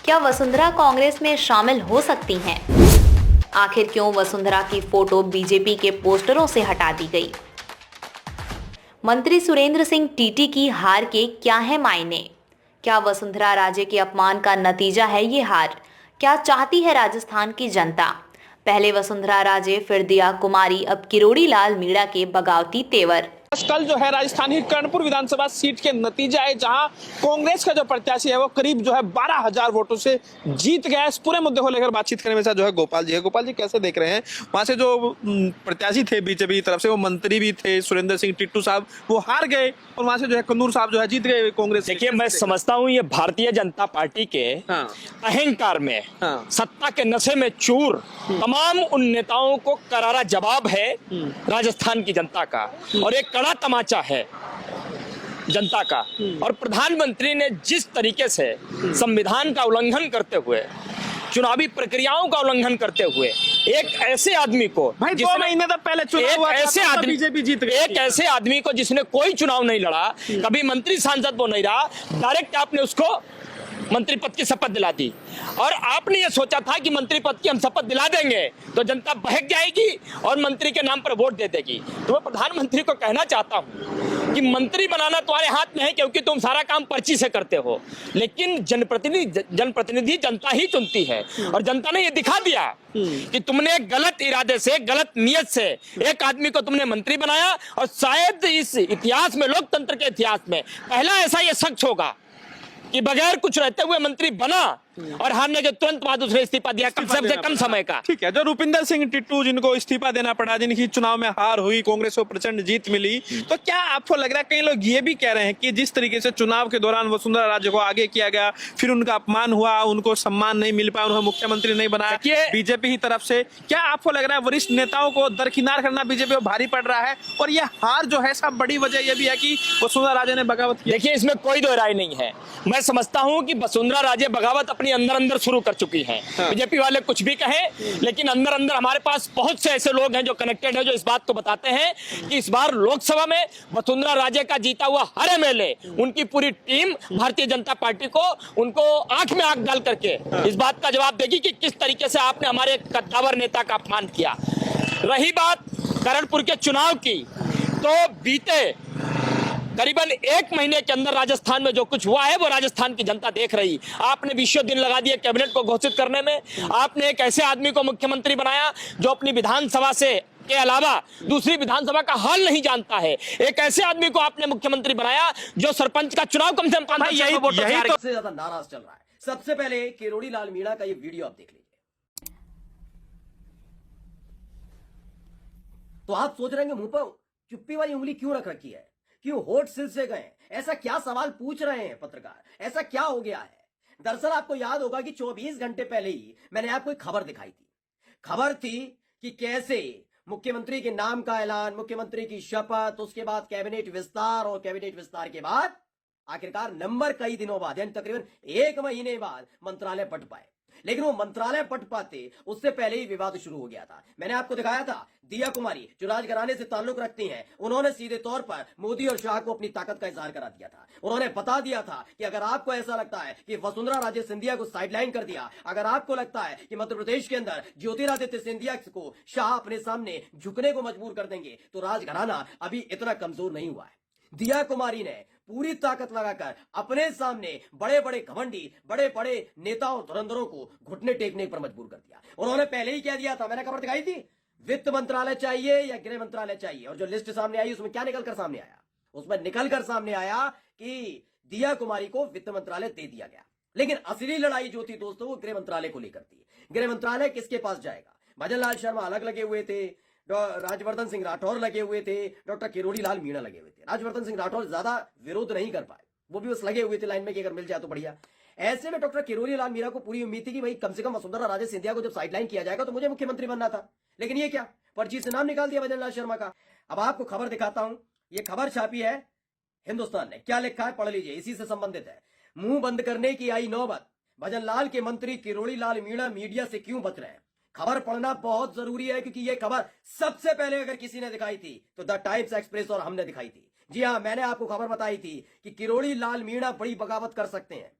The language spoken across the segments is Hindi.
क्या वसुंधरा कांग्रेस में शामिल हो सकती हैं? आखिर क्यों वसुंधरा की फोटो बीजेपी के पोस्टरों से हटा दी गई? मंत्री सुरेंद्र सिंह टीटी की हार के क्या है मायने? क्या वसुंधरा राजे के अपमान का नतीजा है ये हार? क्या चाहती है राजस्थान की जनता? पहले वसुंधरा राजे, फिर दिया कुमारी, अब किरोड़ी लाल मीणा के बगावती तेवर। कल जो है राजस्थान की कर्णपुर विधानसभा सीट के नतीजे आए, जहां कांग्रेस का जो प्रत्याशी है वो करीब जो है 12,000 वोटों से जीत गया। इस पूरे मुद्दे को लेकर बातचीत करने में साथ जो है गोपाल जी है। गोपाल जी, कैसे देख रहे हैं? वहां से जो प्रत्याशी थे बीजेपी की तरफ से, वो मंत्री भी थे सुरेंद्र सिंह टिट्टू साहब, वो हार गए और वहां से जो है कन्नूर साहब जो है जीत गए कांग्रेस। देखिए, मैं समझता हूँ ये भारतीय जनता पार्टी के अहंकार में, सत्ता के नशे में चूर तमाम उन नेताओं को करारा जवाब है राजस्थान की जनता का, और एक कड़ा तमाचा है जनता का। और प्रधानमंत्री ने जिस तरीके से संविधान का उल्लंघन करते हुए, चुनावी प्रक्रियाओं का उल्लंघन करते हुए, एक ऐसे आदमी को, भाई 2 महीने तक पहले चुनाव हुआ था, बीजेपी जीत गई। एक ऐसे आदमी को जिसने कोई चुनाव नहीं लड़ा, कभी मंत्री सांसद वो नहीं रहा, डायरेक्ट आपने उसको मंत्री पद की शपथ दिला दी। और आपने ये सोचा था कि मंत्री पद की हम शपथ दिला देंगे तो जनता बहक जाएगी और मंत्री के नाम पर वोट दे देगी। तो मैं प्रधानमंत्री को कहना चाहता हूं कि मंत्री बनाना तुम्हारे हाथ में है, क्योंकि तुम सारा काम पर्ची से करते हो, लेकिन जनप्रतिनिधि जनता ही चुनती है। और जनता ने ये दिखा दिया कि तुमने गलत इरादे से, गलत नियत से एक आदमी को तुमने मंत्री बनाया, और शायद इस इतिहास में, लोकतंत्र के इतिहास में पहला ऐसा ये शख्स होगा कि बगैर कुछ रहते हुए मंत्री बना और हारने के तुरंत बाद उसने इस्तीफा दिया, सबसे कम समय का। ठीक है, जो रुपिंदर सिंह टिट्टू जिनको इस्तीफा देना पड़ा, जिनकी चुनाव में हार हुई, कांग्रेस को प्रचंड जीत मिली, तो क्या आपको लग रहा है, कई लोग ये भी कह रहे हैं कि जिस तरीके से चुनाव के दौरान वसुंधरा राजे को आगे किया गया, फिर उनका अपमान हुआ, उनको सम्मान नहीं मिल पाया, उन्हें मुख्यमंत्री नहीं बनाया बीजेपी की तरफ से, क्या आपको लग रहा है वरिष्ठ नेताओं को दरकिनार करना बीजेपी को भारी पड़ रहा है? और यह हार जो है, सब बड़ी वजह यह भी है कि वसुंधरा राजे ने बगावत की। देखिए, इसमें कोई दो राय नहीं है। मैं समझता हूं कि वसुंधरा राजे बगावत अपनी अंदर शुरू कर चुकी हैं। बीजेपी वाले कुछ भी कहें, लेकिन अंदर हमारे पास बहुत से ऐसे लोग हैं जो कनेक्टेड हैं, जो इस बात को बताते हैं कि इस बार लोकसभा में वसुंधरा राजे का जीता हुआ हर एमएलए, उनकी पूरी टीम भारतीय जनता पार्टी को, उनको आंख में आंख डाल करके इस बात का जवाब देगी कि किस तरीके से आपने हमारे कद्दावर नेता का अपमान किया। रही बात कर्णपुर के चुनाव की, तो बीते करीबन 1 महीने के अंदर राजस्थान में जो कुछ हुआ है वो राजस्थान की जनता देख रही। आपने 20 दिन लगा दिए कैबिनेट को घोषित करने में। आपने एक ऐसे आदमी को मुख्यमंत्री बनाया जो अपनी विधानसभा से के अलावा दूसरी विधानसभा का हाल नहीं जानता है। एक ऐसे आदमी को आपने मुख्यमंत्री बनाया जो सरपंच का चुनाव कम से कम 500 वोटों से सबसे ज्यादा नाराज चल रहा है। सबसे पहले किरोड़ी लाल मीणा का ये वीडियो आप देख लीजिए। तो आप सोच रहे हैं मुंह पर चुप्पी वाली उंगली क्यों रख रखी है, क्यों होठ सिल से गए, ऐसा क्या सवाल पूछ रहे हैं पत्रकार, ऐसा क्या हो गया है? दरअसल आपको याद होगा कि 24 घंटे पहले ही मैंने आपको एक खबर दिखाई थी। खबर थी कि कैसे मुख्यमंत्री के नाम का ऐलान, मुख्यमंत्री की शपथ, उसके बाद कैबिनेट विस्तार, और कैबिनेट विस्तार के बाद आखिरकार नंबर कई दिनों बाद, यानी तकरीबन 1 महीने बाद मंत्रालय पट पाए। लेकिन वो मंत्रालय पट पाते उससे पहले ही विवाद शुरू हो गया था। मैंने आपको दिखाया था दिया कुमारी, जो राजघराने से ताल्लुक रखती हैं, उन्होंने सीधे तौर पर मोदी और शाह को अपनी ताकत का इजहार करा दिया था। उन्होंने बता दिया था कि अगर आपको ऐसा लगता है कि वसुंधरा राजे सिंधिया को साइडलाइन कर दिया, अगर आपको लगता है कि मध्य प्रदेश के अंदर ज्योतिरादित्य सिंधिया को शाह अपने सामने झुकने को मजबूर कर देंगे, तो राजघराना अभी इतना कमजोर नहीं हुआ है। दिया कुमारी ने पूरी ताकत लगाकर अपने सामने बड़े बड़े घमंडी, बड़े बड़े नेताओं, धुरंधरों को घुटने टेकने पर मजबूर कर दिया। उन्होंने पहले ही कह दिया था, मैंने खबर दिखाई थी, वित्त मंत्रालय चाहिए या गृह मंत्रालय चाहिए। और जो लिस्ट सामने आई उसमें क्या निकलकर सामने आया? उसमें निकलकर सामने आया कि दिया कुमारी को वित्त मंत्रालय दे दिया गया। लेकिन असली लड़ाई जो थी दोस्तों, वो गृह मंत्रालय को लेकर थी। गृह मंत्रालय किसके पास जाएगा? भजन लाल शर्मा अलग लगे हुए थे, राजवर्धन सिंह राठौर लगे हुए थे, डॉक्टर किरोड़ी लाल मीणा लगे हुए थे। राजवर्धन सिंह राठौर ज्यादा विरोध नहीं कर पाए, वो भी बस लगे हुए थे लाइन में कि अगर मिल जाए तो बढ़िया। ऐसे में डॉक्टर किरोड़ी लाल मीणा को पूरी उम्मीद थी कि भाई कम से कम वसुंधरा राजे सिंधिया को जब साइडलाइन किया जाएगा तो मुझे मुख्यमंत्री बनना था। लेकिन ये क्या, पर्ची से नाम निकाल दिया भजन लाल शर्मा का। अब आपको खबर दिखाता हूं, ये खबर छापी है हिंदुस्तान ने। क्या लिखा है पढ़ लीजिए, इसी से संबंधित है। मुंह बंद करने की आई नौबत, भजन लाल के मंत्री किरोड़ी लाल मीणा मीडिया से क्यों बच रहे हैं। खबर पढ़ना बहुत जरूरी है, क्योंकि यह खबर सबसे पहले अगर किसी ने दिखाई थी तो द टाइम्स एक्सप्रेस और हमने दिखाई थी। जी हां, मैंने आपको खबर बताई थी कि किरोड़ी लाल मीणा बड़ी बगावत कर सकते हैं।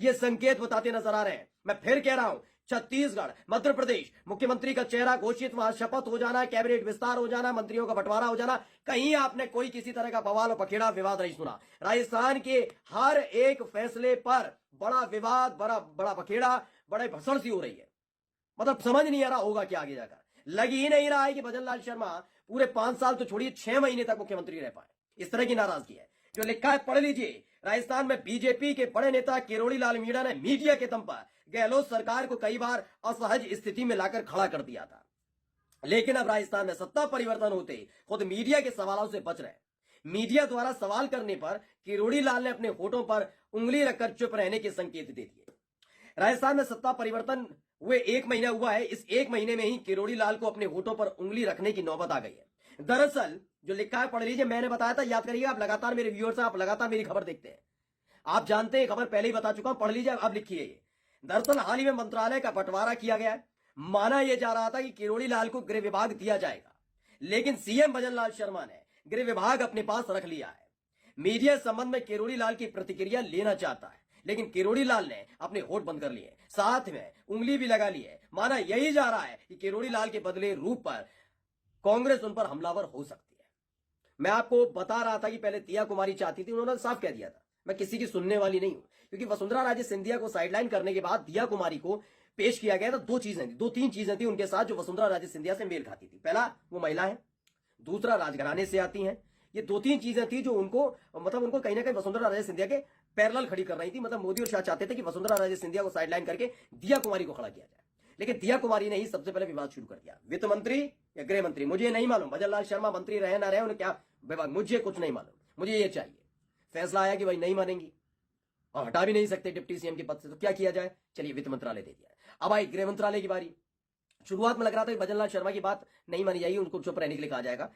ये संकेत बताते नजर आ रहे हैं। मैं फिर कह रहा हूं, छत्तीसगढ़, मध्य प्रदेश, मुख्यमंत्री का चेहरा घोषित, वहां शपथ हो जाना, कैबिनेट विस्तार हो जाना, मंत्रियों का बंटवारा हो जाना, कहीं आपने कोई किसी तरह का बवाल और पखेड़ा विवाद नहीं सुना। राजस्थान के हर एक फैसले पर बड़ा विवाद, बड़ा पखेड़ा, बड़े भसड़ सी हो रही है। मतलब समझ नहीं आ रहा होगा क्या आगे जाकर। लग ही नहीं रहा है कि भजनलाल शर्मा पूरे 5 साल तो छोड़िए 6 महीने तक मुख्यमंत्री रह पाए। इस तरह की नाराजगी है। जो लिखा है पढ़ लीजिए। राजस्थान में बीजेपी के बड़े नेता किरोड़ी लाल मीणा ने मीडिया के दम पर गहलोत सरकार को कई बार असहज स्थिति में लाकर खड़ा कर दिया था, लेकिन अब राजस्थान में सत्ता परिवर्तन होते खुद मीडिया के सवालों से बच रहे। मीडिया द्वारा सवाल करने पर किरोड़ी लाल ने अपने होठों पर उंगली रखकर चुप रहने के संकेत दे दिए। राजस्थान में सत्ता परिवर्तन हुए 1 महीना हुआ है। इस 1 महीने में ही किरोड़ी लाल को अपने होठों पर उंगली रखने की नौबत आ गई है। दरअसल जो लिखा है पढ़ लीजिए। मैंने बताया था, याद करिएगा, आप लगातार मेरे व्यूअर्स हैं, आप लगातार मेरी खबर देखते हैं, आप जानते हैं, खबर पहले ही बता चुका हूं, पढ़ लीजिए, अब लिखिए ये। दरअसल हाल ही में मंत्रालय का बंटवारा किया गया है। माना यह जा रहा था कि किरोड़ी लाल को गृह विभाग दिया जाएगा, लेकिन सीएम भजनलाल शर्मा ने गृह विभाग अपने पास रख लिया है। मीडिया इस संबंध में किरोड़ी लाल की प्रतिक्रिया लेना चाहता है, लेकिन किरोड़ी लाल ने अपने होठ बंद कर लिए, साथ में उंगली भी लगा ली है। माना यही जा रहा है कि किरोड़ी लाल के बदले रूप पर कांग्रेस उन पर हमलावर हो सकती है। मैं आपको बता रहा था कि पहले दिया कुमारी चाहती थी, उन्होंने साफ कह दिया था मैं किसी की सुनने वाली नहीं हूं, क्योंकि वसुंधरा राजे सिंधिया को साइडलाइन करने के बाद दिया कुमारी को पेश किया गया था। 2-3 चीजें थी उनके साथ जो वसुंधरा राजे सिंधिया से मेल खाती थी। पहला, वो महिला है, दूसरा राजघराने से आती हैं। ये 2-3 चीजें थी जो उनको उनको कहीं ना कहीं वसुंधरा राजे सिंधिया के पैरेलल खड़ी कर रही थी। मतलब मोदी और शाह चाहते थे कि वसुंधरा राजे सिंधिया को साइडलाइन करके दिया कुमारी को खड़ा किया जाए, लेकिन दिया कुमारी ने ही सबसे पहले विवाद शुरू कर दिया। वित्त मंत्री या गृह मंत्री मुझे नहीं मालूम, भजनलाल शर्मा मंत्री रहे ना रहे, उन्हें क्या विभाग मुझे कुछ नहीं मालूम, मुझे ये चाहिए। फैसला आया कि भाई नहीं मानेंगी और हटा भी नहीं सकते डिप्टी सीएम के पद से, तो क्या किया जाए? चलिए वित्त मंत्रालय दे दिया। अब आई गृह मंत्रालय की बारी। शुरुआत में लग रहा था कि भजनलाल शर्मा की बात नहीं मानी जाएगी, उनको चुप रहने के लिए कहा जाएगा।